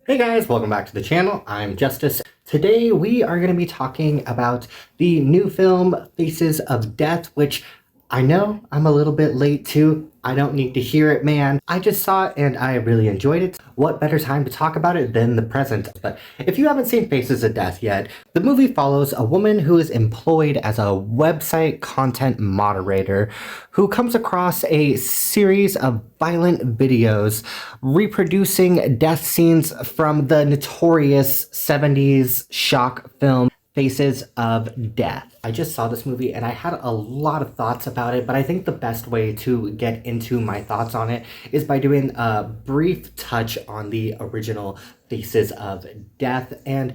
Hey guys, welcome back to the channel. I'm Justice. Today we are going to be talking about the new film Faces of Death, which I know I'm a little bit late to. I don't need to hear it, man. I just saw it and I really enjoyed it. What better time to talk about it than the present? But if you haven't seen Faces of Death yet, the movie follows a woman who is employed as a website content moderator who comes across a series of violent videos reproducing death scenes from the notorious 70s shock film Faces of Death. I just saw this movie and I had a lot of thoughts about it, but I think the best way to get into my thoughts on it is by doing a brief touch on the original Faces of Death. And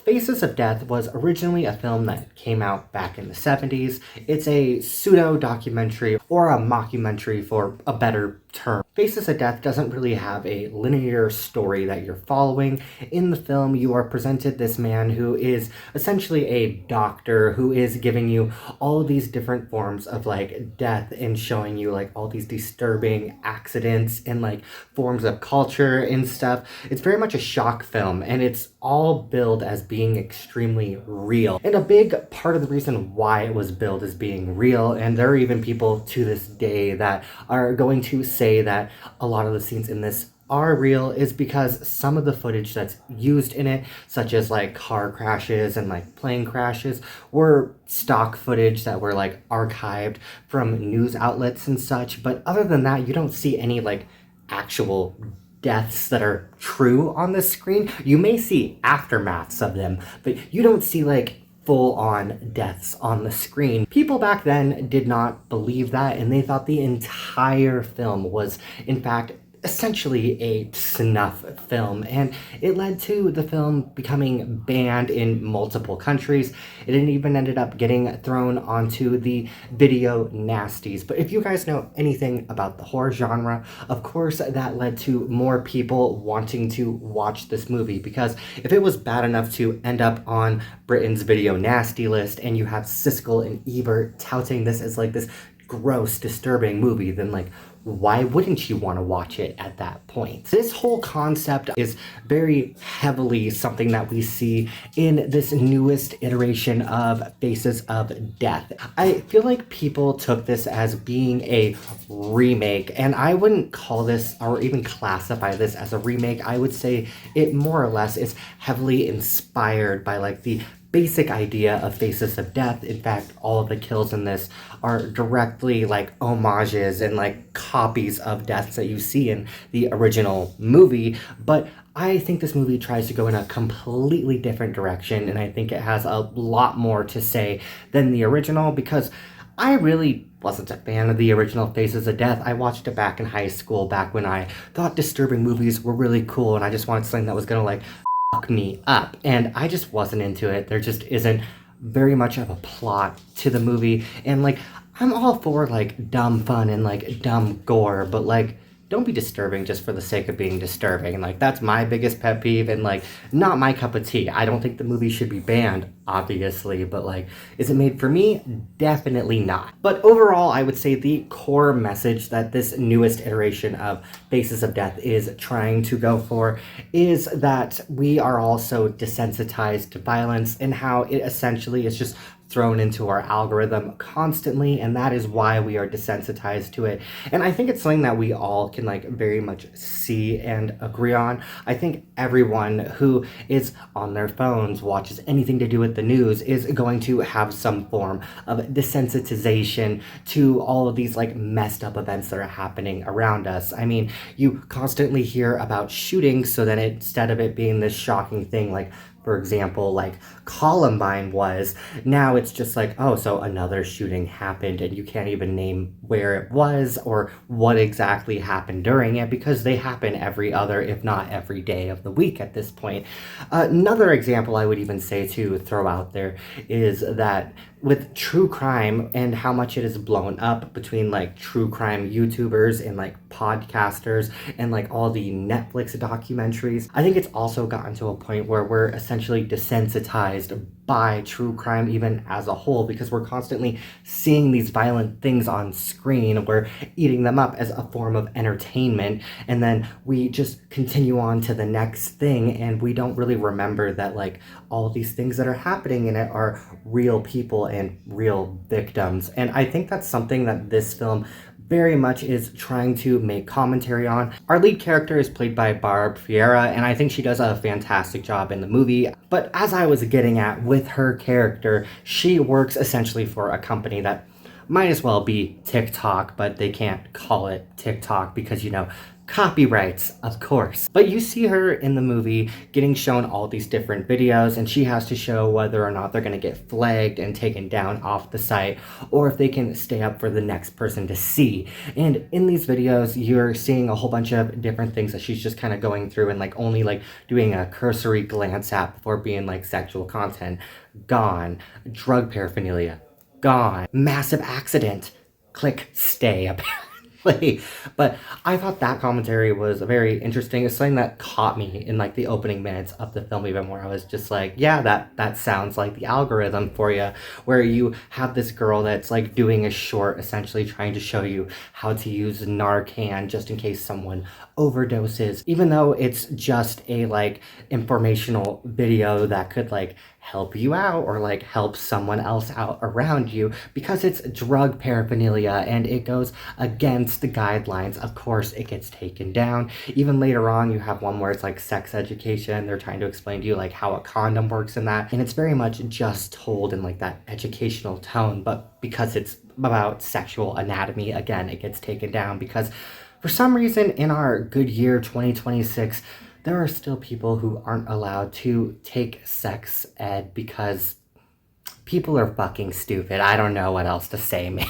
Faces of Death was originally a film that came out back in the 70s. It's a pseudo-documentary, or a mockumentary for a better term. Faces of Death doesn't really have a linear story that you're following. In the film, you are presented this man who is essentially a doctor who is giving you all of these different forms of like death and showing you like all these disturbing accidents and like forms of culture and stuff. It's very much a shock film, and it's all billed as being extremely real. And a big part of the reason why it was billed as being real, and there are even people to this day that are going to say that a lot of the scenes in this are real, is because some of the footage that's used in it, such as like car crashes and like plane crashes, were stock footage that were like archived from news outlets and such. But other than that, you don't see any like actual deaths that are true on the screen. You may see aftermaths of them, but you don't see like full-on deaths on the screen. People back then did not believe that, and they thought the entire film was, in fact, essentially a snuff film, and it led to the film becoming banned in multiple countries. It even ended up getting thrown onto the video nasties. But if you guys know anything about the horror genre, of course that led to more people wanting to watch this movie, because if it was bad enough to end up on Britain's video nasty list, and you have Siskel and Ebert touting this as like this gross, disturbing movie, then like why wouldn't you want to watch it at that point? This whole concept is very heavily something that we see in this newest iteration of Faces of Death. I feel like people took this as being a remake, and I wouldn't call this or even classify this as a remake. I would say it more or less is heavily inspired by like the basic idea of Faces of Death. In fact, all of the kills in this are directly like homages and like copies of deaths that you see in the original movie. But I think this movie tries to go in a completely different direction, and I think it has a lot more to say than the original, because I really wasn't a fan of the original Faces of Death. I watched it back in high school, back when I thought disturbing movies were really cool, and I just wanted something that was gonna like fuck me up, and I just wasn't into it. There just isn't very much of a plot to the movie, and like I'm all for like dumb fun and like dumb gore, but like don't be disturbing just for the sake of being disturbing. And like that's my biggest pet peeve, and like not my cup of tea. I don't think the movie should be banned, obviously, but like is it made for me? Definitely not. But overall, I would say the core message that this newest iteration of Faces of Death is trying to go for is that we are also desensitized to violence, and how it essentially is just thrown into our algorithm constantly, and that is why we are desensitized to it. And I think it's something that we all can like very much see and agree on. I think everyone who is on their phones, watches anything to do with the news, is going to have some form of desensitization to all of these like messed up events that are happening around us. I mean, you constantly hear about shootings, so then instead of it being this shocking thing like, for example, like Columbine was, now it's just like, oh, so another shooting happened, and you can't even name where it was or what exactly happened during it, because they happen every other, if not every day of the week at this point. Another example I would even say to throw out there is that with true crime and how much it is blown up between like true crime YouTubers and like podcasters and like all the Netflix documentaries, I think it's also gotten to a point where we're essentially essentially desensitized by true crime even as a whole, because we're constantly seeing these violent things on screen. We're eating them up as a form of entertainment, and then we just continue on to the next thing, and we don't really remember that like all these things that are happening in it are real people and real victims. And I think that's something that this film very much is trying to make commentary on. Our lead character is played by Barb Fiera, and I think she does a fantastic job in the movie. But as I was getting at with her character, she works essentially for a company that might as well be TikTok, but they can't call it TikTok because, you know, copyrights, of course. But you see her in the movie getting shown all these different videos, and she has to show whether or not they're going to get flagged and taken down off the site, or if they can stay up for the next person to see. And in these videos, you're seeing a whole bunch of different things that she's just kind of going through and like only like doing a cursory glance at before being like sexual content, gone, drug paraphernalia, gone, massive accident, click stay, apparently. But I thought that commentary was very interesting. It's something that caught me in like the opening minutes of the film, even, where I was just like, yeah, that sounds like the algorithm for you, where you have this girl that's like doing a short essentially trying to show you how to use Narcan just in case someone overdoses, even though it's just a like informational video that could like help you out or like help someone else out around you, because it's drug paraphernalia and it goes against the guidelines. Of course it gets taken down. Even later on you have one where it's like sex education. They're trying to explain to you like how a condom works in that, and it's very much just told in like that educational tone, but because it's about sexual anatomy, again, it gets taken down because for some reason in our good year 2026, there are still people who aren't allowed to take sex ed because people are fucking stupid. I don't know what else to say, man.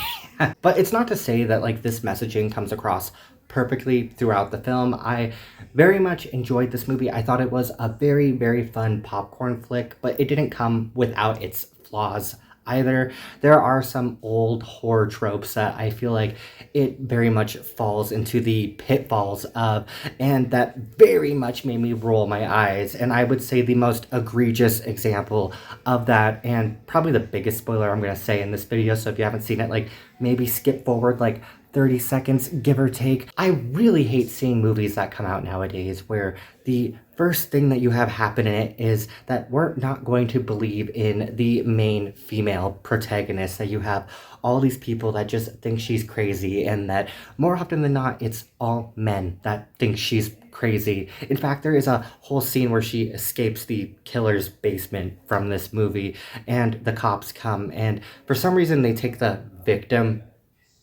But it's not to say that like this messaging comes across perfectly throughout the film. I very much enjoyed this movie. I thought it was a very, very fun popcorn flick, but it didn't come without its flaws either. There are some old horror tropes that I feel like it very much falls into the pitfalls of, and that very much made me roll my eyes. And I would say the most egregious example of that, and probably the biggest spoiler I'm going to say in this video, so if you haven't seen it, like maybe skip forward like 30 seconds, give or take. I really hate seeing movies that come out nowadays where the first thing that you have happen in it is that we're not going to believe in the main female protagonist, that you have all these people that just think she's crazy, and that more often than not, it's all men that think she's crazy. In fact, there is a whole scene where she escapes the killer's basement from this movie, and the cops come, and for some reason they take the victim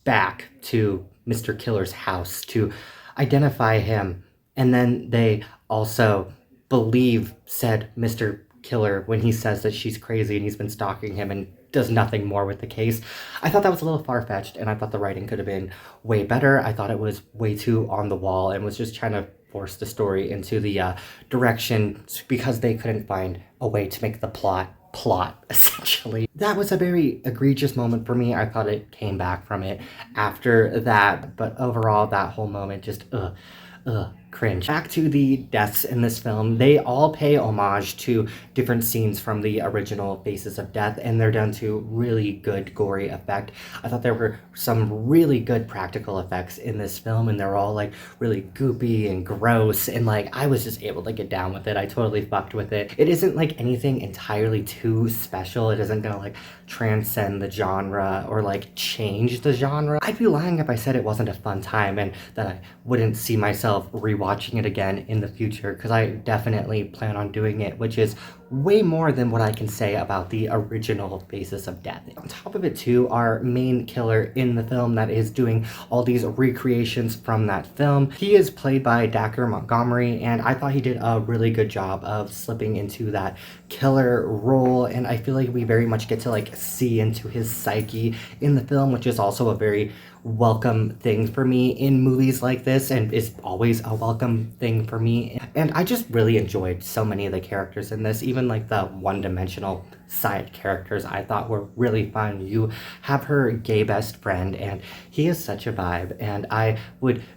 back to Mr. Killer's house to identify him, and then they also believe said Mr. Killer when he says that she's crazy and he's been stalking him, and does nothing more with the case. I thought that was a little far-fetched, and I thought the writing could have been way better. I thought it was way too on the wall and was just trying to force the story into the direction because they couldn't find a way to make the plot essentially. That was a very egregious moment for me. I thought it came back from it after that, but overall that whole moment just cringe. Back to the deaths in this film, they all pay homage to different scenes from the original Faces of Death, and they're done to really good gory effect. I thought there were some really good practical effects in this film, and they're all like really goopy and gross, and like I was just able to get down with it. I totally fucked with it. It isn't like anything entirely too special. It isn't gonna like transcend the genre or like change the genre. I'd be lying if I said it wasn't a fun time and that I wouldn't see myself rewatching it again in the future, because I definitely plan on doing it, which is way more than what I can say about the original Faces of Death. On top of it too, our main killer in the film that is doing all these recreations from that film, he is played by Dacre Montgomery, and I thought he did a really good job of slipping into that killer role, and I feel like we very much get to like see into his psyche in the film, which is also a very welcome thing for me in movies like this, and is always a welcome thing for me. And I just really enjoyed so many of the characters in this, even like the one-dimensional side characters I thought were really fun. You have her gay best friend, and he is such a vibe. And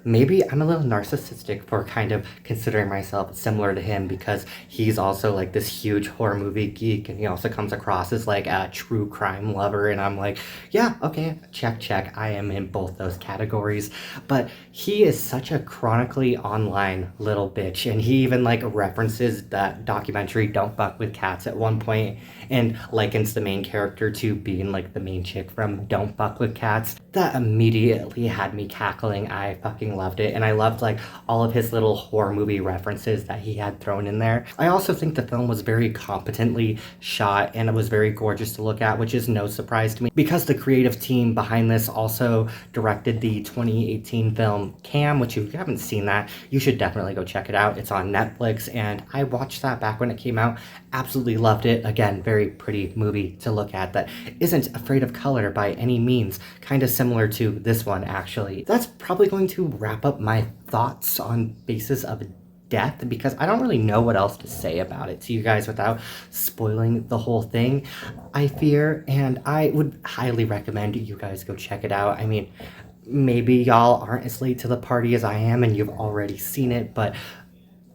maybe I'm a little narcissistic for kind of considering myself similar to him, because he's also like this huge horror movie geek, and he also comes across as like a true crime lover. And I'm like, yeah, okay, check. I am in both those categories. But he is such a chronically online little bitch, and he even like references that documentary Don't Fuck with Cats at one point, and likens the main character to being like the main chick from Don't Fuck with Cats. That immediately had me cackling. I fucking loved it, and I loved like all of his little horror movie references that he had thrown in there. I also think the film was very competently shot, and it was very gorgeous to look at, which is no surprise to me because the creative team behind this also directed the 2018 film Cam, which if you haven't seen that, you should definitely go check it out. It's on Netflix, and I watched that back when it came out. Absolutely loved it. Again, very pretty movie to look at that isn't afraid of color by any means. Kind of similar to this one, actually. That's probably going to wrap up my thoughts on Faces of Death, because I don't really know what else to say about it to you guys without spoiling the whole thing, I fear. And I would highly recommend you guys go check it out. I mean, maybe y'all aren't as late to the party as I am and you've already seen it, but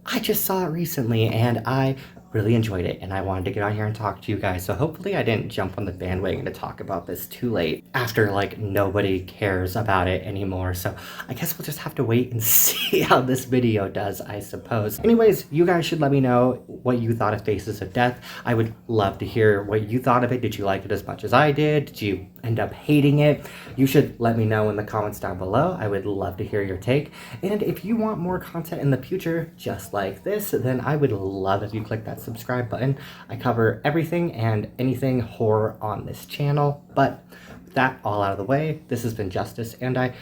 I just saw it recently and I really enjoyed it, and I wanted to get on here and talk to you guys. So hopefully I didn't jump on the bandwagon to talk about this too late after like nobody cares about it anymore. So I guess we'll just have to wait and see how this video does, I suppose. Anyways, you guys should let me know what you thought of Faces of Death. I would love to hear what you thought of it. Did you like it as much as I did? Did you end up hating it? You should let me know in the comments down below. I would love to hear your take. And if you want more content in the future just like this, then I would love if you click that subscribe button. I cover everything and anything horror on this channel. But with that all out of the way, this has been Justice, and I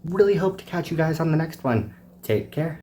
really hope to catch you guys on the next one. Take care.